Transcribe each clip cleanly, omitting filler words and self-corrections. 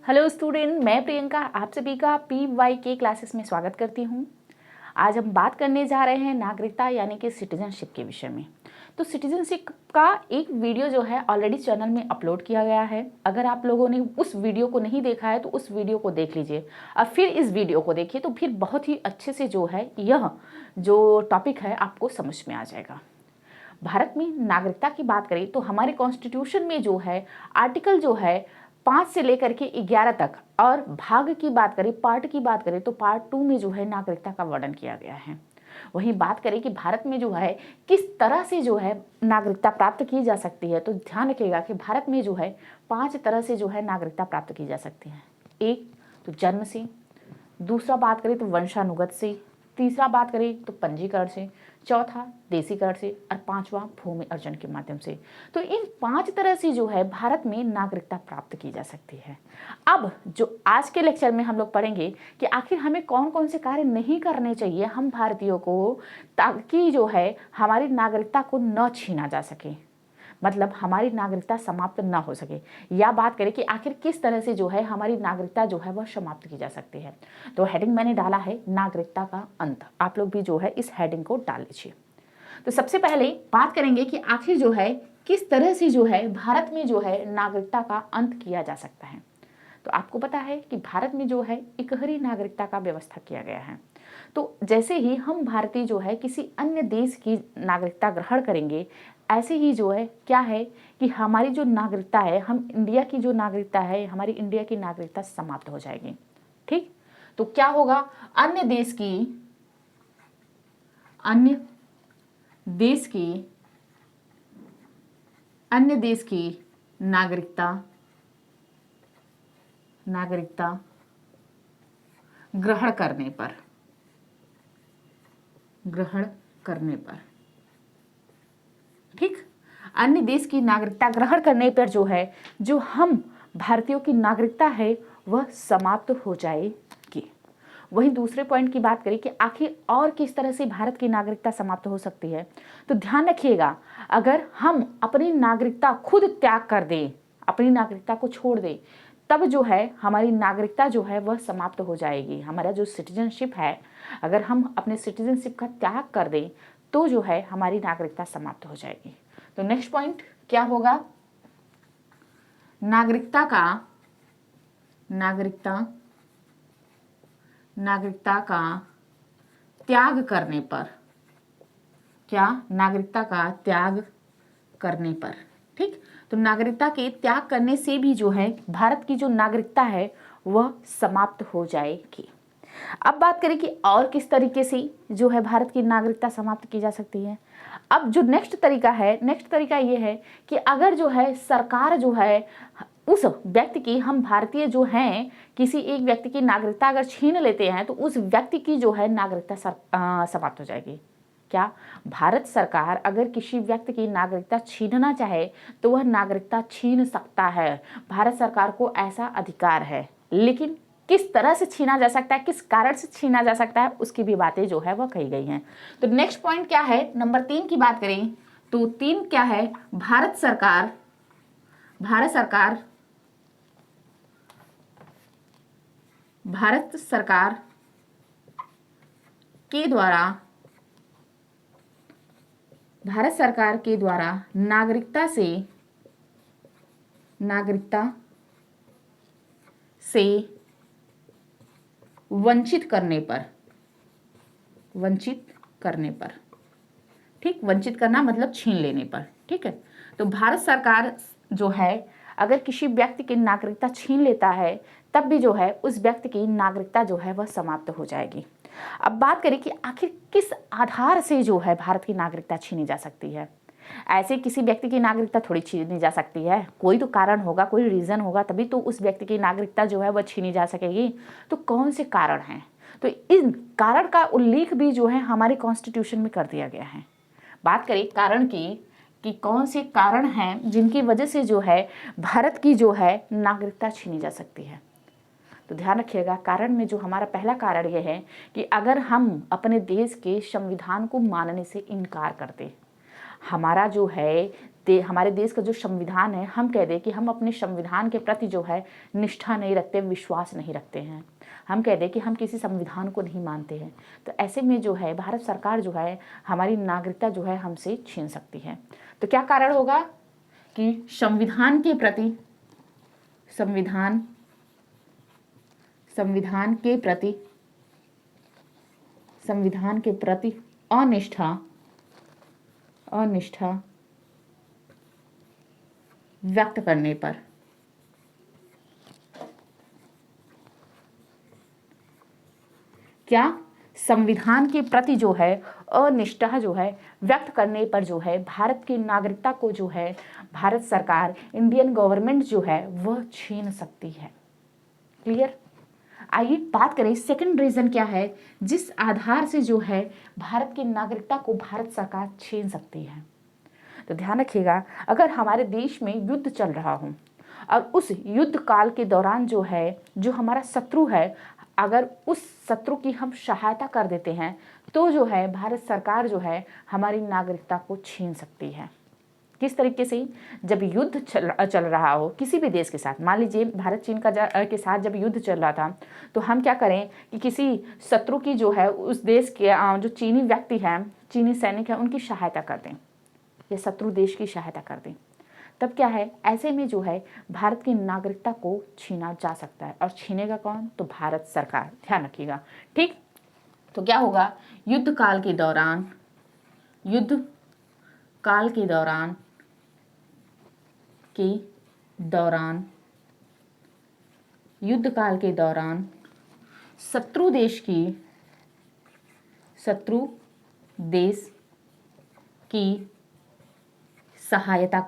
Hello student, मैं प्रियंका आप सभी का PYK क्लासेस में स्वागत करती हूँ। आज हम बात करने जा रहे हैं नागरिकता यानी कि सिटीजनशिप के विषय में। तो सिटीजनशिप का एक वीडियो जो है ऑलरेडी चैनल में अपलोड किया गया है। अगर आप लोगों ने उस वीडियो को नहीं देखा है तो उस वीडियो को देख लीजिए और फिर इस वीडियो को देखिए, तो फिर बहुत ही अच्छे से जो है यह जो टॉपिक है आपको समझ में आ जाएगा। भारत में नागरिकता की बात करें तो हमारे कॉन्स्टिट्यूशन में जो है आर्टिकल जो है 5 से लेकर के 11 तक, और भाग की बात करें, पार्ट की बात करें तो पार्ट 2 में जो है नागरिकता का वर्णन किया गया है। वहीं बात करें कि भारत में जो है किस तरह से जो है नागरिकता प्राप्त की जा सकती है, तो ध्यान रखिएगा कि भारत में जो है 5 तरह से जो है नागरिकता प्राप्त की जा सकती है। एक तो जन्म से, दूसरा बात करें तो वंशानुगत से, तीसरा बात करें तो पंजीकरण से, चौथा देशीकरण से और पांचवा भूमि अर्जन के माध्यम से। तो इन 5 तरह से जो है भारत में नागरिकता प्राप्त की जा सकती है। अब जो आज के लेक्चर में हम लोग पढ़ेंगे कि आखिर हमें कौन कौन से कार्य नहीं करने चाहिए हम भारतीयों को, ताकि जो है हमारी नागरिकता को न छीना जा सके, मतलब हमारी नागरिकता समाप्त ना हो सके, या बात करें कि आखिर किस तरह से जो है हमारी नागरिकता जो है वह समाप्त की जा सकती है। तो हेडिंग मैंने डाला है नागरिकता का अंत। आप लोग भी जो है इस हेडिंग को डाल लीजिए। तो सबसे पहले बात करेंगे कि आखिर जो है किस तरह से जो है भारत में जो है नागरिकता का अंत किया जा सकता है। तो आपको पता है कि भारत में जो है इकहरी नागरिकता का व्यवस्था किया गया है। तो जैसे ही हम भारतीय जो है किसी अन्य देश की नागरिकता ग्रहण करेंगे, ऐसे ही जो है क्या है कि हमारी जो नागरिकता है, हम इंडिया की जो नागरिकता है, हमारी इंडिया की नागरिकता समाप्त हो जाएगी। ठीक, तो क्या होगा, अन्य देश की नागरिकता ग्रहण करने पर ठीक, अन्य देश की नागरिकता ग्रहण करने पर जो है जो हम भारतीयों की नागरिकता है वह समाप्त हो जाएगी। वहीं दूसरे पॉइंट की बात करें कि आखिर और किस तरह से भारत की नागरिकता समाप्त हो सकती है, तो ध्यान रखिएगा, अगर हम अपनी नागरिकता खुद त्याग कर दें, अपनी नागरिकता को छोड़ दें, तब जो है हमारी नागरिकता जो है वह समाप्त हो जाएगी। हमारा जो सिटीजनशिप है, अगर हम अपने सिटीजनशिप का त्याग कर दें तो जो है हमारी नागरिकता समाप्त हो जाएगी। तो नेक्स्ट पॉइंट क्या होगा, नागरिकता का त्याग करने पर, नागरिकता का त्याग करने पर। ठीक, तो नागरिकता के त्याग करने से भी जो है भारत की जो नागरिकता है वह समाप्त हो जाएगी। अब बात करें कि और किस तरीके से जो है भारत की नागरिकता समाप्त की जा सकती है। अब जो नेक्स्ट तरीका ये है कि अगर जो है सरकार जो है उस व्यक्ति की, हम भारतीय जो हैं किसी एक व्यक्ति की नागरिकता अगर छीन लेते हैं तो उस व्यक्ति की जो है नागरिकता समाप्त हो जाएगी। क्या, भारत सरकार अगर किसी व्यक्ति की नागरिकता छीनना चाहे तो वह नागरिकता छीन सकता है, भारत सरकार को ऐसा अधिकार है। लेकिन किस तरह से छीना जा सकता है, किस कारण से छीना जा सकता है, उसकी भी बातें जो है वह कही गई हैं। तो नेक्स्ट पॉइंट क्या है, नंबर 3 की बात करें तो 3 क्या है, भारत सरकार के द्वारा नागरिकता से वंचित करने पर, ठीक, वंचित करना मतलब छीन लेने पर। ठीक है, तो भारत सरकार जो है अगर किसी व्यक्ति की नागरिकता छीन लेता है तब भी जो है उस व्यक्ति की नागरिकता जो है वह समाप्त हो जाएगी। अब बात करें कि आखिर किस आधार से जो है भारत की नागरिकता छीनी जा सकती है। ऐसे किसी व्यक्ति की नागरिकता थोड़ी छीनी जा सकती है, कोई तो कारण होगा, कोई रीजन होगा, तभी तो उस व्यक्ति की नागरिकता जो है वह छीनी जा सकेगी। तो कौन से कारण हैं, तो इन कारण का उल्लेख भी जो है हमारे कॉन्स्टिट्यूशन में कर दिया गया है। बात करें कारण की कि कौन से कारण हैं जिनकी वजह से जो है भारत की जो है नागरिकता छीनी जा सकती है। तो ध्यान रखिएगा, कारण में जो हमारा पहला कारण यह है कि अगर हम अपने देश के संविधान को मानने से इनकार करते, हमारा जो है हमारे देश का जो संविधान है, हम कह दें कि हम अपने संविधान के प्रति जो है निष्ठा नहीं रखते, विश्वास नहीं रखते हैं, हम कह दें कि हम किसी संविधान को नहीं मानते हैं, तो ऐसे में जो है भारत सरकार जो है हमारी नागरिकता जो है हमसे छीन सकती है। तो क्या कारण होगा कि संविधान के प्रति संविधान के प्रति अनिष्ठा व्यक्त करने पर क्या संविधान के प्रति जो है अनिष्ठा जो है व्यक्त करने पर जो है भारत की नागरिकता को जो है भारत सरकार, इंडियन गवर्नमेंट जो है वह छीन सकती है। क्लियर? आइए बात करें सेकंड रीजन क्या है जिस आधार से जो है भारत की नागरिकता को भारत सरकार छीन सकती है। तो ध्यान रखिएगा, अगर हमारे देश में युद्ध चल रहा हो और उस युद्ध काल के दौरान जो है जो हमारा शत्रु है, अगर उस शत्रु की हम सहायता कर देते हैं तो जो है भारत सरकार जो है हमारी नागरिकता को छीन सकती है। किस तरीके से? जब युद्ध चल रहा हो किसी भी देश के साथ, मान लीजिए भारत चीन के साथ जब युद्ध चल रहा था, तो हम क्या करें कि किसी शत्रु की जो है उस देश के जो चीनी व्यक्ति हैं, चीनी सैनिक हैं, उनकी सहायता कर दें या शत्रु देश की सहायता कर दें, तब क्या है ऐसे में जो है भारत की नागरिकता को छीना जा सकता है। और छीनेगा कौन? तो भारत सरकार। ध्यान रखिएगा, ठीक। तो क्या होगा, युद्ध काल के दौरान शत्रु देश की सहायता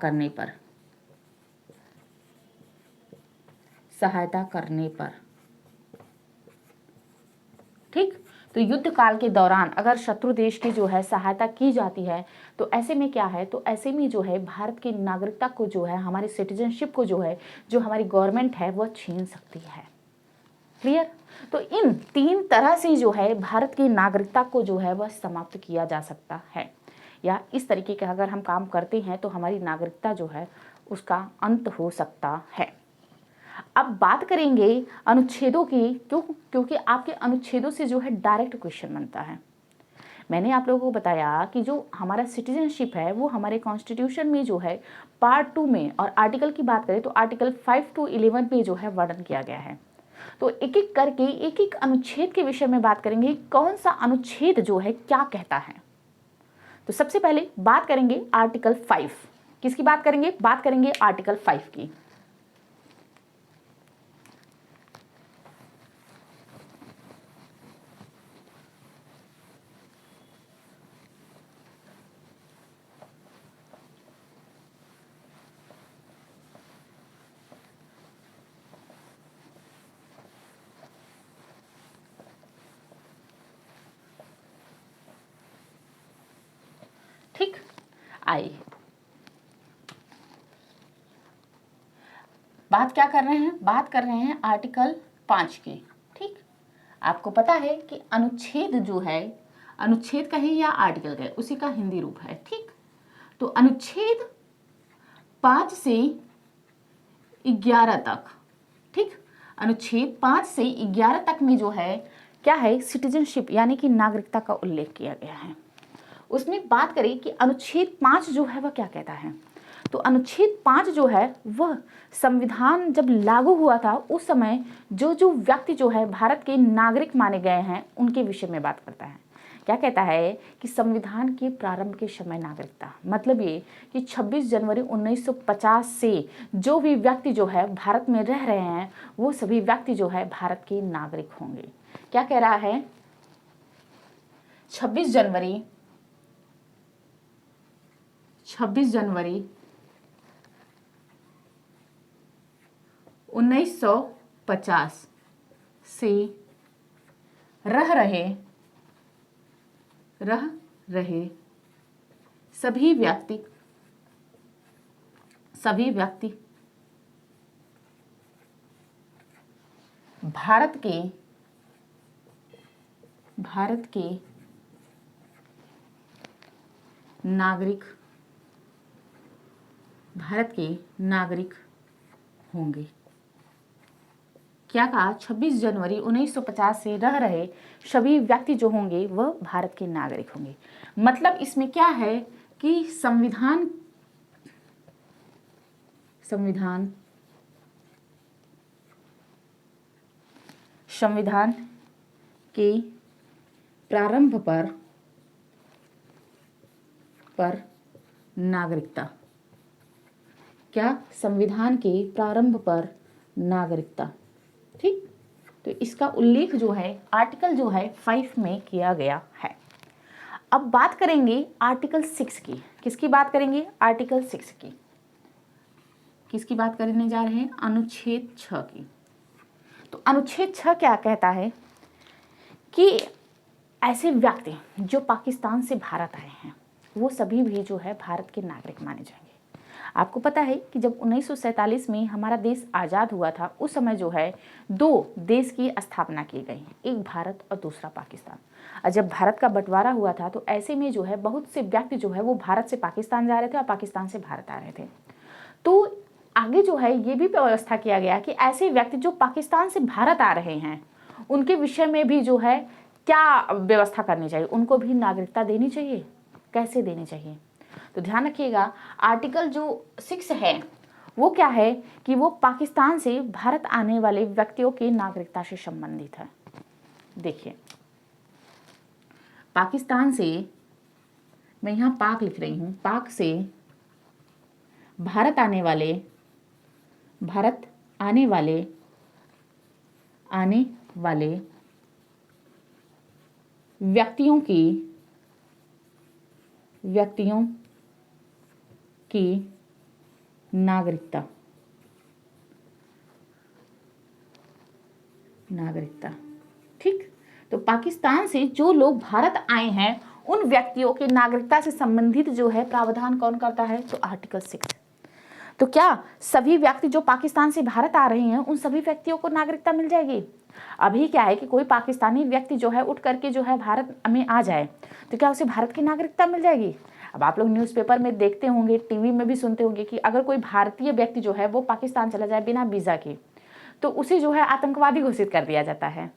करने पर ठीक। तो युद्ध काल के दौरान अगर शत्रु देश की जो है सहायता की जाती है तो ऐसे में क्या है, तो ऐसे में जो है भारत की नागरिकता को जो है, हमारी सिटीजनशिप को जो है, जो हमारी गवर्नमेंट है वह छीन सकती है। क्लियर? तो इन 3 तरह से जो है भारत की नागरिकता को जो है वह समाप्त किया जा सकता है, या इस तरीके का अगर हम काम करते हैं तो हमारी नागरिकता जो है उसका अंत हो सकता है। अब बात करेंगे अनुच्छेदों की, क्योंकि आपके अनुच्छेदों से जो है डायरेक्ट क्वेश्चन बनता है। मैंने आप लोगों को बताया कि जो हमारा सिटीजनशिप है वो हमारे कॉन्स्टिट्यूशन में जो है पार्ट 2 में, और आर्टिकल की बात करें तो आर्टिकल 5 to 11 में जो है वर्णन किया गया है। तो एक एक करके एक एक अनुच्छेद के विषय में बात करेंगे, कौन सा अनुच्छेद जो है क्या कहता है। तो सबसे पहले बात करेंगे आर्टिकल 5। किसकी बात करेंगे? बात करेंगे आर्टिकल 5 की। ठीक, आइए बात क्या कर रहे हैं? बात कर रहे हैं आर्टिकल 5 की। ठीक, आपको पता है कि अनुच्छेद जो है, अनुच्छेद कहे या आर्टिकल कहे, उसी का हिंदी रूप है। ठीक, तो अनुच्छेद 5 से 11 तक, ठीक, अनुच्छेद 5 से 11 तक में जो है क्या है, सिटीजनशिप यानी कि नागरिकता का उल्लेख किया गया है। उसमें बात करें कि अनुच्छेद 5 जो है वह क्या कहता है, तो अनुच्छेद 5 जो है वह संविधान जब लागू हुआ था उस समय जो जो व्यक्ति जो है भारत के नागरिक माने गए हैं उनके विषय में बात करता है। क्या कहता है कि संविधान के प्रारंभ के समय नागरिकता, मतलब ये कि 26 जनवरी 1950 से जो भी व्यक्ति जो है भारत में रह रहे हैं वो सभी व्यक्ति जो है भारत के नागरिक होंगे। क्या कह रहा है? 26 जनवरी 1950 से रह रहे सभी व्यक्ति भारत के नागरिक भारत के नागरिक होंगे। क्या कहा? 26 जनवरी 1950 से रह रहे सभी व्यक्ति जो होंगे वह भारत के नागरिक होंगे। मतलब इसमें क्या है कि संविधान के प्रारंभ पर नागरिकता, क्या? संविधान के प्रारंभ पर नागरिकता। ठीक, तो इसका उल्लेख जो है आर्टिकल जो है 5 में किया गया है। अब बात करेंगे आर्टिकल 6 की। किसकी बात करेंगे? आर्टिकल 6 की। किसकी बात करने जा रहे हैं? अनुच्छेद 6 की। तो अनुच्छेद 6 क्या कहता है कि ऐसे व्यक्ति जो पाकिस्तान से भारत आए हैं वो सभी भी जो है भारत के नागरिक माने जाएंगे। आपको पता है कि जब 1947 में हमारा देश आज़ाद हुआ था उस समय जो है 2 देश की स्थापना की गई, एक भारत और दूसरा पाकिस्तान। और जब भारत का बंटवारा हुआ था तो ऐसे में जो है बहुत से व्यक्ति जो है वो भारत से पाकिस्तान जा रहे थे और पाकिस्तान से भारत आ रहे थे। तो आगे जो है ये भी व्यवस्था किया गया कि ऐसे व्यक्ति जो पाकिस्तान से भारत आ रहे हैं उनके विषय में भी जो है क्या व्यवस्था करनी चाहिए, उनको भी नागरिकता देनी चाहिए। कैसे देनी चाहिए? तो ध्यान रखिएगा, आर्टिकल जो 6 है वो क्या है कि वो पाकिस्तान से भारत आने वाले व्यक्तियों की नागरिकता से संबंधित है। देखिए, पाकिस्तान से, मैं यहाँ पाक लिख रही हूँ, पाक से भारत आने वाले व्यक्तियों की नागरिकता। ठीक, तो पाकिस्तान से जो लोग भारत आए हैं उन व्यक्तियों की नागरिकता से संबंधित जो है प्रावधान कौन करता है? तो आर्टिकल 6। तो क्या सभी व्यक्ति जो पाकिस्तान से भारत आ रहे हैं उन सभी व्यक्तियों को नागरिकता मिल जाएगी? अभी क्या है कि कोई पाकिस्तानी व्यक्ति जो है उठ करके जो है भारत में आ जाए तो क्या उसे भारत की नागरिकता मिल जाएगी? अब आप लोग न्यूज़पेपर में देखते होंगे, टीवी में भी सुनते होंगे कि अगर कोई भारतीय व्यक्ति जो है वो पाकिस्तान चला जाए बिना वीज़ा के तो उसे जो है आतंकवादी घोषित कर दिया जाता है।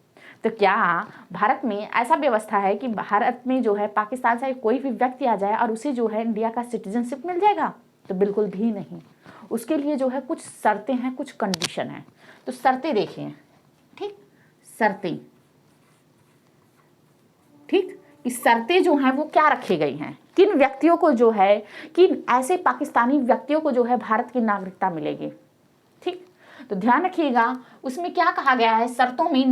तो क्या भारत में ऐसा व्यवस्था है कि भारत में जो है पाकिस्तान से कोई भी व्यक्ति आ जाए और उसे जो है इंडिया का सिटीजनशिप मिल जाएगा? तो बिल्कुल भी नहीं। उसके लिए जो है कुछ शर्तें हैं, कुछ कंडीशन है। तो शर्तें देखिए, ठीक, शर्तें, ठीक, इस शर्तें जो हैं वो क्या रखी गई हैं, किन व्यक्तियों को जो है, किन ऐसे पाकिस्तानी व्यक्तियों को जो है भारत की नागरिकता मिलेगी। ठीक, तो ध्यान रखिएगा उसमें क्या कहा गया है शर्तों में।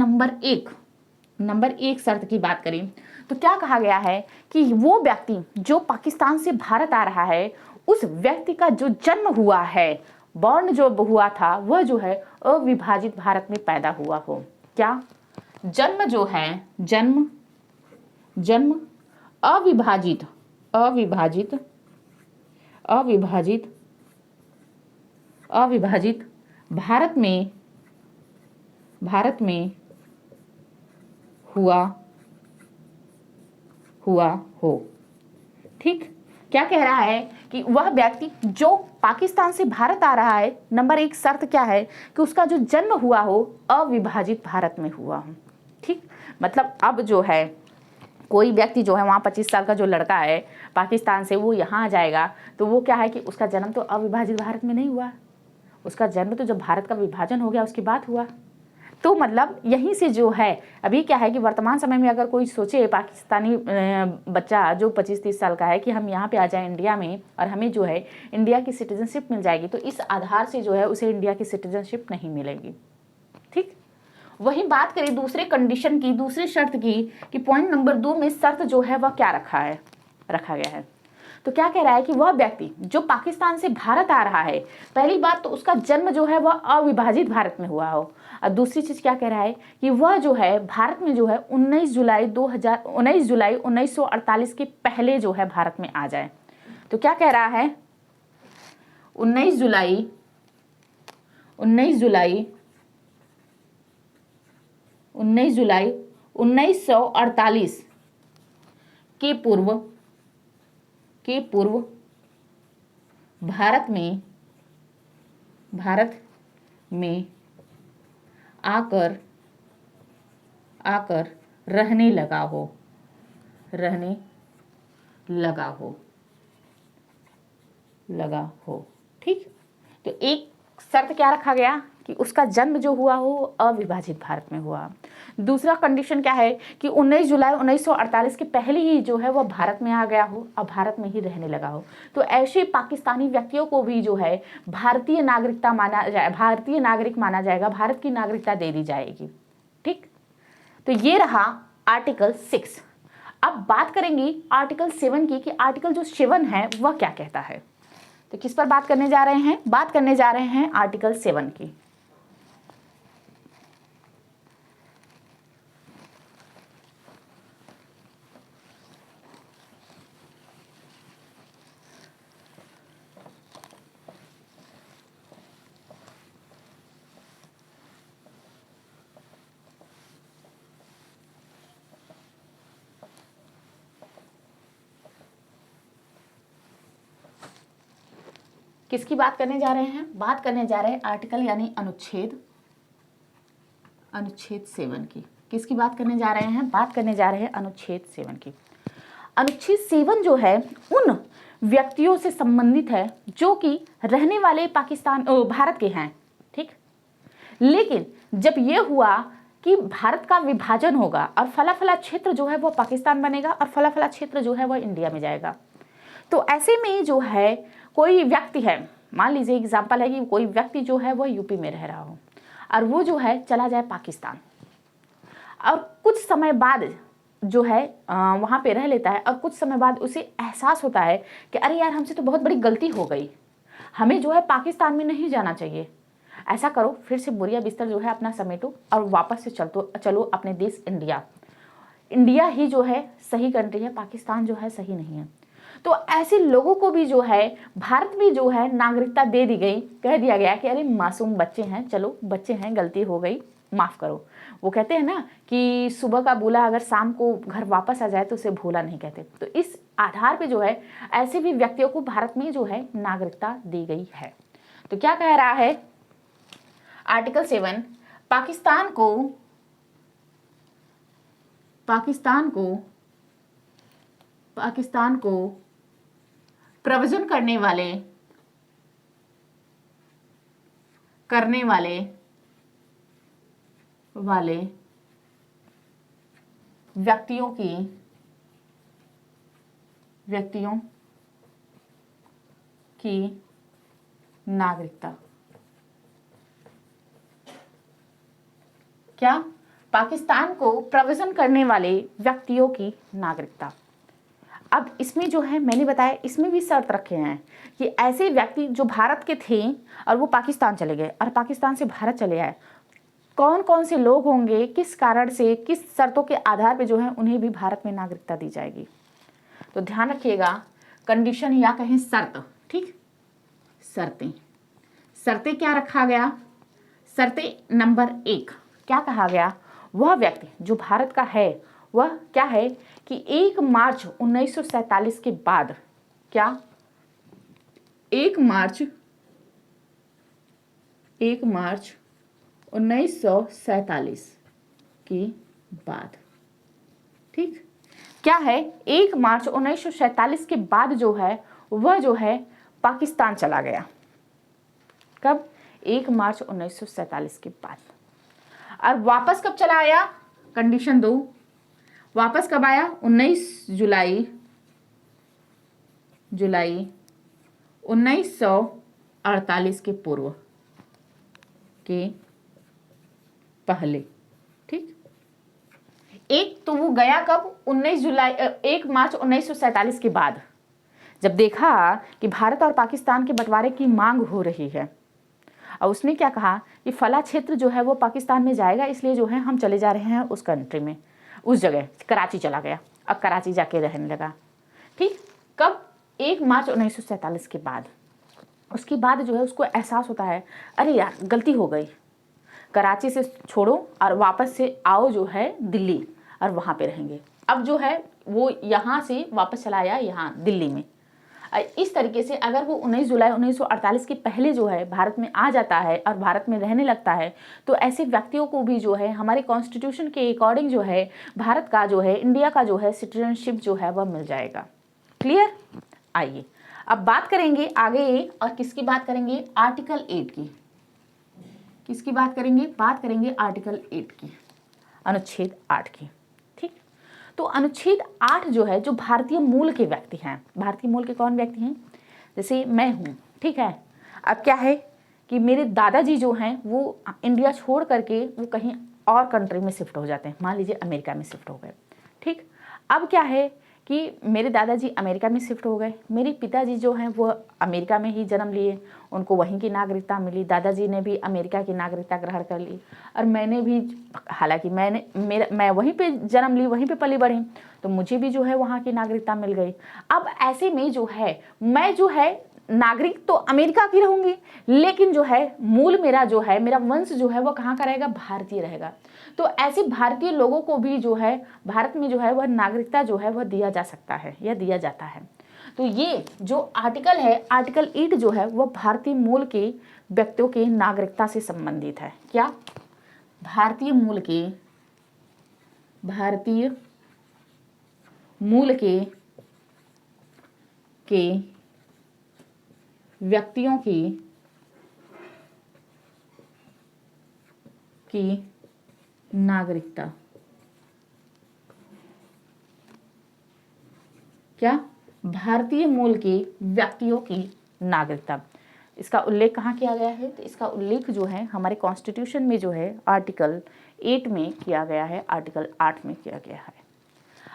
नंबर एक शर्त की बात करें तो क्या कहा गया है कि वो व्यक्ति जो पाकिस्तान से भारत आ रहा है उस व्यक्ति का जो जन्म हुआ है, बॉर्न जो हुआ था वह जो है अविभाजित भारत में पैदा हुआ हो। क्या? जन्म जो है, जन्म अविभाजित भारत में हुआ हो। ठीक, क्या कह रहा है कि वह व्यक्ति जो पाकिस्तान से भारत आ रहा है, नंबर 1 शर्त क्या है कि उसका जो जन्म हुआ हो अविभाजित भारत में हुआ हो। ठीक, मतलब अब जो है कोई व्यक्ति जो है वहाँ 25 साल का जो लड़का है पाकिस्तान से वो यहाँ आ जाएगा तो वो क्या है कि उसका जन्म तो अविभाजित भारत में नहीं हुआ, उसका जन्म तो जब भारत का विभाजन हो गया उसके बाद हुआ। तो मतलब यहीं से जो है अभी क्या है कि वर्तमान समय में अगर कोई सोचे पाकिस्तानी बच्चा जो 25-30 साल का है कि हम यहाँ पे आ जाएं इंडिया में और हमें जो है इंडिया की सिटीजनशिप मिल जाएगी, तो इस आधार से जो है उसे इंडिया की सिटीजनशिप नहीं मिलेगी। ठीक, वही बात करें दूसरे कंडीशन की, दूसरी शर्त की कि पॉइंट नंबर 2 में शर्त जो है वह क्या रखा गया है। तो क्या कह रहा है कि वह व्यक्ति जो पाकिस्तान से भारत आ रहा है, पहली बात तो उसका जन्म जो है वह अविभाजित भारत में हुआ हो, और दूसरी चीज क्या कह रहा है कि वह जो है भारत में जो है 19 जुलाई 1948 के पहले जो है भारत में आ जाए। तो क्या कह रहा है 19 जुलाई 1948 के पूर्व भारत में भारत में आकर रहने लगा हो। ठीक, तो एक शर्त क्या रखा गया कि उसका जन्म जो हुआ हो अविभाजित भारत में हुआ। दूसरा कंडीशन क्या है कि 19 जुलाई 1948 के पहले ही जो है वह भारत में आ गया हो और भारत में ही रहने लगा हो। तो ऐसे पाकिस्तानी व्यक्तियों को भी जो है भारतीय नागरिक माना जाएगा, भारत की नागरिकता दे दी जाएगी। ठीक, तो ये रहा आर्टिकल 6। अब बात करेंगे आर्टिकल 7 की कि आर्टिकल जो 7 है वह क्या कहता है। तो किस पर बात करने जा रहे हैं? बात करने जा रहे हैं आर्टिकल 7 की। किसकी बात करने जा रहे हैं? बात करने जा रहे हैं आर्टिकल यानी अनुच्छेद 7 की। किसकी बात करने जा रहे हैं? बात करने जा रहे हैं अनुच्छेद 7 की। अनुच्छेद 7 जो है उन व्यक्तियों से संबंधित है जो कि रहने वाले भारत के हैं। ठीक, लेकिन जब ये हुआ कि भारत का विभाजन होगा और फला क्षेत्र जो है वो पाकिस्तान बनेगा और फला क्षेत्र जो है वह इंडिया में जाएगा, तो ऐसे में जो है कोई व्यक्ति है, मान लीजिए एग्जाम्पल है कि कोई व्यक्ति जो है वह यूपी में रह रहा हो और वो जो है चला जाए पाकिस्तान और कुछ समय बाद जो है वहाँ पे रह लेता है और कुछ समय बाद उसे एहसास होता है कि अरे यार हमसे तो बहुत बड़ी गलती हो गई, हमें जो है पाकिस्तान में नहीं जाना चाहिए। ऐसा करो, फिर से बोरिया बिस्तर जो है अपना समेटो और वापस से चलो अपने देश इंडिया ही जो है सही कंट्री है, पाकिस्तान जो है सही नहीं है। तो ऐसे लोगों को भी जो है भारत में जो है नागरिकता दे दी गई। कह दिया गया कि अरे मासूम बच्चे हैं, चलो बच्चे हैं, गलती हो गई, माफ़ करो। वो कहते हैं ना कि सुबह का बूला अगर शाम को घर वापस आ जाए तो उसे भूला नहीं कहते। तो इस आधार पे जो है ऐसे भी व्यक्तियों को भारत में जो है नागरिकता दी गई है। तो क्या कह रहा है आर्टिकल 7? पाकिस्तान को प्रवचन करने वाले व्यक्तियों की नागरिकता। क्या? पाकिस्तान को प्रवचन करने वाले व्यक्तियों की नागरिकता। अब इसमें जो है मैंने बताया, इसमें भी शर्त रखे हैं कि ऐसे व्यक्ति जो भारत के थे और वो पाकिस्तान चले गए और पाकिस्तान से भारत चले आए, कौन कौन से लोग होंगे, किस कारण से, किस शर्तों के आधार पे जो है उन्हें भी भारत में नागरिकता दी जाएगी। तो ध्यान रखिएगा, कंडीशन या कहें शर्त। ठीक, शर्तें क्या रखा गया? शर्तें नंबर 1 क्या कहा गया? वह व्यक्ति जो भारत का है वह क्या है कि 1 मार्च 1947 के बाद, क्या 1 मार्च 1947 के बाद। ठीक, क्या है 1 मार्च 1947 के बाद जो है वह जो है पाकिस्तान चला गया। कब? 1 मार्च 1947 के बाद। और वापस कब चला आया? कंडीशन 2, वापस कब आया? 19 जुलाई 1948 के पूर्व के पहले। ठीक, एक तो वो गया कब? 1 मार्च 1947 के बाद, जब देखा कि भारत और पाकिस्तान के बंटवारे की मांग हो रही है और उसने क्या कहा कि फला क्षेत्र जो है वो पाकिस्तान में जाएगा, इसलिए जो है हम चले जा रहे हैं उस कंट्री में, उस जगह कराची चला गया। अब कराची जाके रहने लगा। ठीक, कब? 1 मार्च 1947 के बाद। उसके बाद जो है उसको एहसास होता है अरे यार गलती हो गई, कराची से छोड़ो और वापस से आओ जो है दिल्ली और वहाँ पे रहेंगे। अब जो है वो यहाँ से वापस चला आया यहाँ दिल्ली में इस तरीके से अगर वो 19 जुलाई 1948 के पहले जो है भारत में आ जाता है और भारत में रहने लगता है, तो ऐसे व्यक्तियों को भी जो है हमारे कॉन्स्टिट्यूशन के अकॉर्डिंग जो है भारत का जो है, इंडिया का जो है सिटीजनशिप जो है वह मिल जाएगा। क्लियर? आइए अब बात करेंगे आगे, और किसकी बात करेंगे? आर्टिकल 8 की। किसकी बात करेंगे? बात करेंगे आर्टिकल 8 की, अनुच्छेद 8 की। ठीक, तो अनुच्छेद 8 जो है, जो भारतीय मूल के व्यक्ति हैं, भारतीय मूल के कौन व्यक्ति हैं? जैसे मैं हूँ, ठीक है। अब क्या है कि मेरे दादाजी जो हैं वो इंडिया छोड़ करके वो कहीं और कंट्री में शिफ्ट हो जाते हैं, मान लीजिए अमेरिका में शिफ्ट हो गए। ठीक, अब क्या है कि मेरे दादाजी अमेरिका में शिफ्ट हो गए, मेरे पिताजी जो हैं वो अमेरिका में ही जन्म लिए, उनको वहीं की नागरिकता मिली, दादाजी ने भी अमेरिका की नागरिकता ग्रहण कर ली, और मैंने भी, हालांकि मैं वहीं पे जन्म ली, वहीं पे पली बढ़ी, तो मुझे भी जो है वहाँ की नागरिकता मिल गई। अब ऐसे में जो है मैं जो है नागरिक तो अमेरिका की रहूंगी, लेकिन जो है मूल मेरा जो है, मेरा वंश जो है वह कहाँ का रहेगा? भारतीय रहेगा। तो ऐसे भारतीय लोगों को भी जो है भारत में जो है वह नागरिकता जो है वह दिया जा सकता है या दिया जाता है। तो ये जो आर्टिकल है, आर्टिकल 8 जो है वह भारतीय मूल के व्यक्तियों की नागरिकता से संबंधित है। क्या? भारतीय मूल के व्यक्तियों की नागरिकता। क्या? भारतीय मूल के व्यक्तियों की नागरिकता। इसका उल्लेख कहाँ किया गया है? तो इसका उल्लेख जो है हमारे कॉन्स्टिट्यूशन में जो है आर्टिकल 8 में किया गया है, आर्टिकल 8 में किया गया है।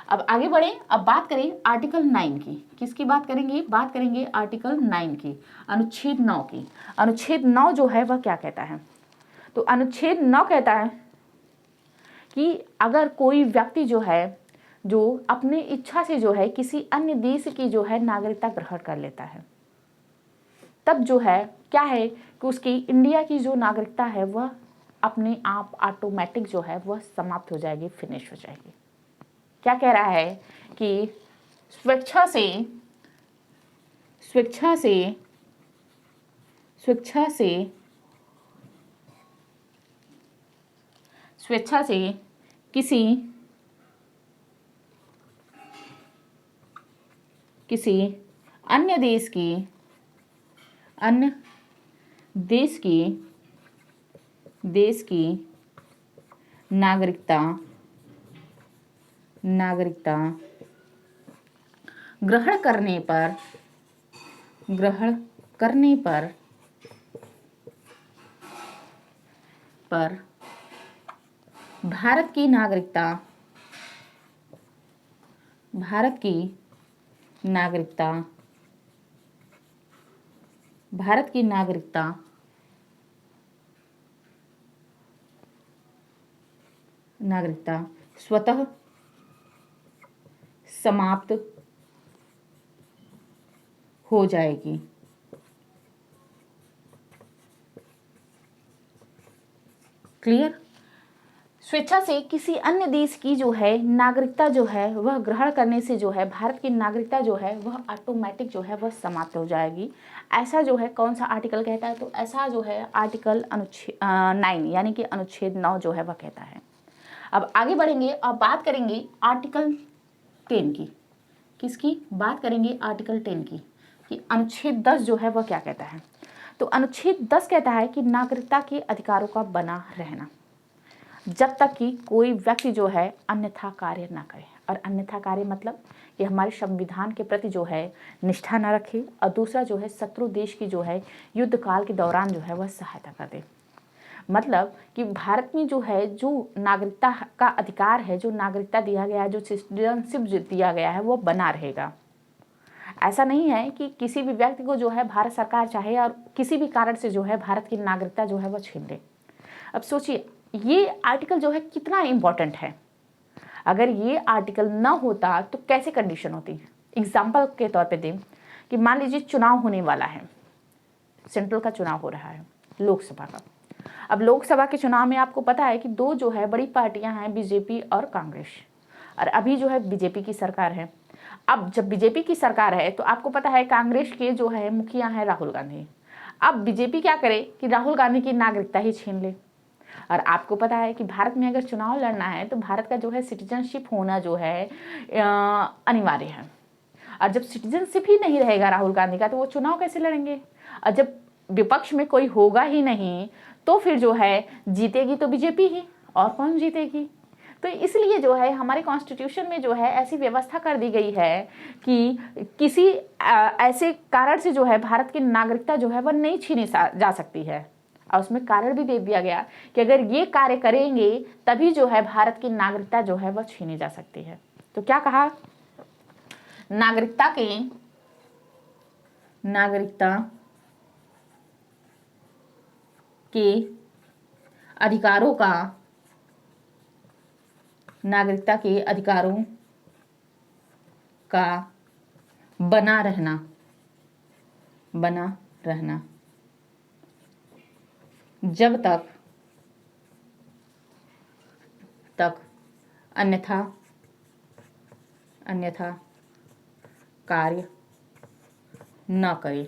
अब आगे बढ़े, अब बात करें आर्टिकल 9 की। किसकी बात करेंगे? बात करेंगे आर्टिकल 9 की, अनुच्छेद 9 की। अनुच्छेद 9 जो है वह क्या कहता है? तो अनुच्छेद 9 कहता है कि अगर कोई व्यक्ति जो है जो अपने इच्छा से जो है किसी अन्य देश की जो है नागरिकता ग्रहण कर लेता है, तब जो है क्या है कि उसकी इंडिया की जो नागरिकता है वह अपने आप ऑटोमेटिक जो है वह समाप्त हो जाएगी, फिनिश हो जाएगी। क्या कह रहा है कि स्वेच्छा से किसी अन्य देश की नागरिकता ग्रहण करने पर भारत की नागरिकता स्वतः समाप्त हो जाएगी। क्लियर? स्वेच्छा से किसी अन्य देश की जो है नागरिकता जो है वह ग्रहण करने से जो है भारत की नागरिकता जो है वह ऑटोमेटिक जो है वह समाप्त हो जाएगी। ऐसा जो है कौन सा आर्टिकल कहता है? तो ऐसा जो है आर्टिकल 9 यानी कि अनुच्छेद 9 जो है वह कहता है। अब आगे बढ़ेंगे और बात करेंगे आर्टिकल 10 की। किसकी बात करेंगे? आर्टिकल 10 की, कि अनुच्छेद 10 जो है वह क्या कहता है? तो अनुच्छेद 10 कहता है कि नागरिकता के अधिकारों का बना रहना, जब तक कि कोई व्यक्ति जो है अन्यथा कार्य न करे। और अन्यथा कार्य मतलब कि हमारे संविधान के प्रति जो है निष्ठा न रखे, और दूसरा जो है शत्रु देश की जो है युद्ध काल के दौरान जो है वह सहायता कर दे। मतलब कि भारत में जो है जो नागरिकता का अधिकार है, जो नागरिकता दिया गया है, जो सिटीजनशिप दिया गया है, वो बना रहेगा। ऐसा नहीं है कि किसी भी व्यक्ति को जो है भारत सरकार चाहे और किसी भी कारण से जो है भारत की नागरिकता जो है वह छीन ले। अब सोचिए ये आर्टिकल जो है कितना इम्पोर्टेंट है। अगर ये आर्टिकल ना होता तो कैसे कंडीशन होती? एग्जाम्पल के तौर पे दें कि मान लीजिए चुनाव होने वाला है, सेंट्रल का चुनाव हो रहा है, लोकसभा का। अब लोकसभा के चुनाव में आपको पता है कि दो जो है बड़ी पार्टियां हैं, बीजेपी और कांग्रेस, और अभी जो है बीजेपी की सरकार है। अब जब बीजेपी की सरकार है तो आपको पता है कांग्रेस के जो है मुखिया है राहुल गांधी। अब बीजेपी क्या करे कि राहुल गांधी की नागरिकता ही छीन ले। और आपको पता है कि भारत में अगर चुनाव लड़ना है तो भारत का जो है सिटीजनशिप होना जो है अनिवार्य है। और जब सिटीजनशिप ही नहीं रहेगा राहुल गांधी का तो वो चुनाव कैसे लड़ेंगे। और जब विपक्ष में कोई होगा ही नहीं तो फिर जो है जीतेगी तो बीजेपी ही, और कौन जीतेगी। तो इसलिए जो है हमारे कॉन्स्टिट्यूशन में जो है ऐसी व्यवस्था कर दी गई है कि किसी ऐसे कारण से जो है भारत की नागरिकता जो है वह नहीं छीनी जा सकती है। और उसमें कारण भी दे दिया गया कि अगर ये कार्य करेंगे तभी जो है भारत की नागरिकता जो है वह छीनी जा सकती है। तो क्या कहा, नागरिकता के अधिकारों का, नागरिकता के अधिकारों का बना रहना जब तक अन्यथा कार्य न करे।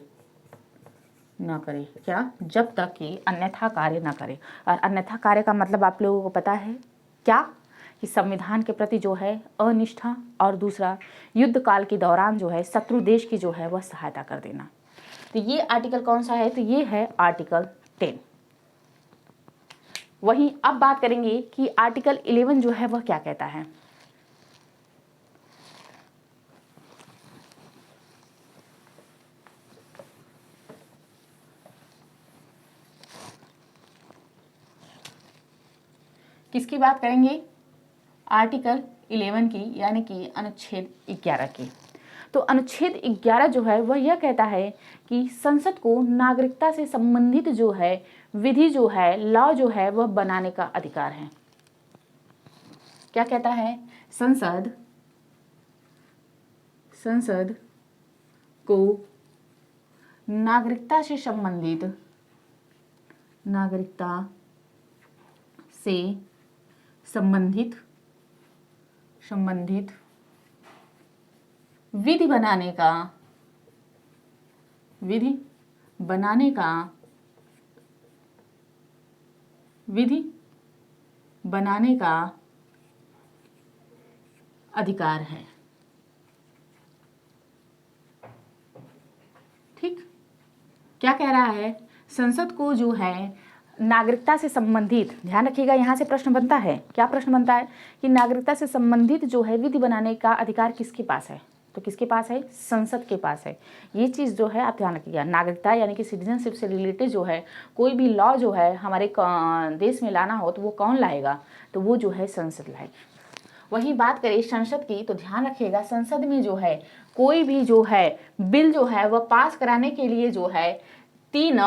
क्या, जब तक कि अन्यथा कार्य न करे। और अन्यथा कार्य का मतलब आप लोगों को पता है क्या, कि संविधान के प्रति जो है अनिष्ठा, और दूसरा युद्ध काल के दौरान जो है शत्रु देश की जो है वह सहायता कर देना। तो ये आर्टिकल कौन सा है, तो ये है आर्टिकल 10। वहीं अब बात करेंगे कि आर्टिकल 11 जो है वह क्या कहता है। किसकी बात करेंगे, आर्टिकल 11 की, यानी कि अनुच्छेद 11 की। तो अनुच्छेद 11 जो है वह यह कहता है कि संसद को नागरिकता से संबंधित जो है विधि जो है, लॉ जो है वह बनाने का अधिकार है। क्या कहता है, संसद को नागरिकता से संबंधित विधि बनाने का अधिकार है। ठीक, क्या कह रहा है, संसद को जो है नागरिकता से संबंधित, ध्यान रखिएगा यहाँ से प्रश्न बनता है, क्या प्रश्न बनता है कि नागरिकता से संबंधित जो है विधि बनाने का अधिकार किसके पास है, तो किसके पास है, संसद के पास है। ये चीज़ जो है आप ध्यान रखिएगा, नागरिकता यानी कि सिटीजनशिप से रिलेटेड जो है कोई भी लॉ जो है हमारे देश में लाना हो तो वो कौन लाएगा, तो वो जो है संसद लाएगी। वही बात करें संसद की तो ध्यान रखिएगा संसद में जो है कोई भी जो है बिल जो है वह पास कराने के लिए जो है 3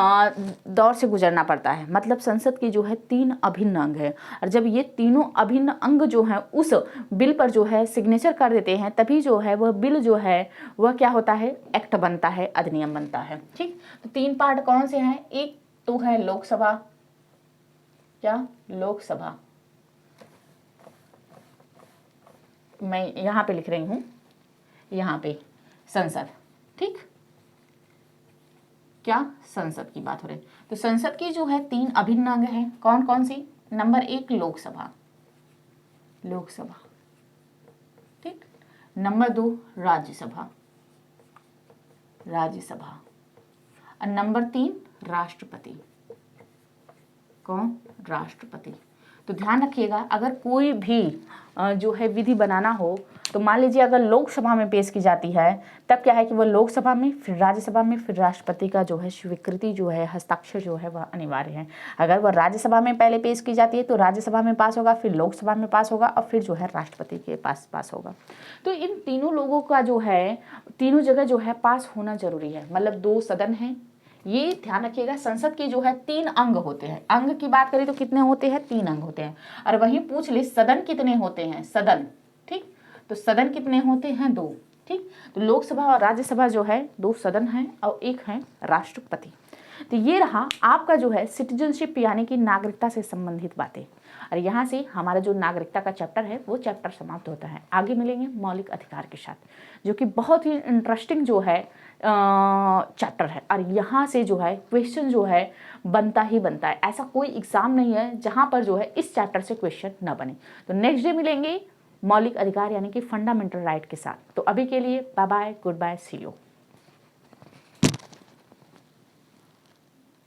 दौर से गुजरना पड़ता है। मतलब संसद की जो है 3 अभिन्न अंग है, और जब ये तीनों अभिन्न अंग जो हैं उस बिल पर जो है सिग्नेचर कर देते हैं तभी जो है वह बिल जो है वह क्या होता है, एक्ट बनता है, अधिनियम बनता है। ठीक, तो 3 पार्ट कौन से हैं, एक तो है लोकसभा, क्या, लोकसभा, मैं यहाँ पे लिख रही हूँ, यहाँ पे संसद। ठीक, क्या, संसद की बात हो रही। तो संसद की जो है 3 अभिन्न अंग हैं, कौन कौन सी, नंबर 1 लोकसभा, ठीक, नंबर 2 राज्यसभा, और नंबर 3 राष्ट्रपति, कौन, राष्ट्रपति। तो ध्यान रखिएगा अगर कोई भी जो है विधि बनाना हो तो मान लीजिए अगर लोकसभा में पेश की जाती है तब क्या है कि वह लोकसभा में, फिर राज्यसभा में, फिर राष्ट्रपति का जो है स्वीकृति जो है, हस्ताक्षर जो है वह अनिवार्य है। अगर वह राज्यसभा में पहले पेश की जाती है तो राज्यसभा में पास होगा, फिर लोकसभा में पास होगा, और फिर जो है राष्ट्रपति के पास होगा। तो इन तीनों लोगों का जो है तीनों जगह जो है पास होना जरूरी है। मतलब 2 सदन हैं, ये ध्यान रखिएगा। संसद के जो है 3 अंग होते हैं, अंग की बात करें तो कितने होते हैं, 3 अंग होते हैं। और वहीं पूछ ले सदन कितने होते हैं, सदन, ठीक, तो सदन कितने होते हैं, 2। ठीक, तो लोकसभा और राज्यसभा जो है 2 सदन हैं और 1 है राष्ट्रपति। तो ये रहा आपका जो है सिटीजनशिप यानी कि नागरिकता से संबंधित बातें। और यहाँ से हमारा जो नागरिकता का चैप्टर है वो चैप्टर समाप्त होता है। आगे मिलेंगे मौलिक अधिकार के साथ, जो कि बहुत ही इंटरेस्टिंग जो है चैप्टर है। और यहाँ से जो है क्वेश्चन जो है बनता ही बनता है, ऐसा कोई एग्जाम नहीं है जहाँ पर जो है इस चैप्टर से क्वेश्चन न बने। तो नेक्स्ट डे मिलेंगे मौलिक अधिकार यानी कि फंडामेंटल राइट के साथ। तो अभी के लिए bye bye, goodbye, see you.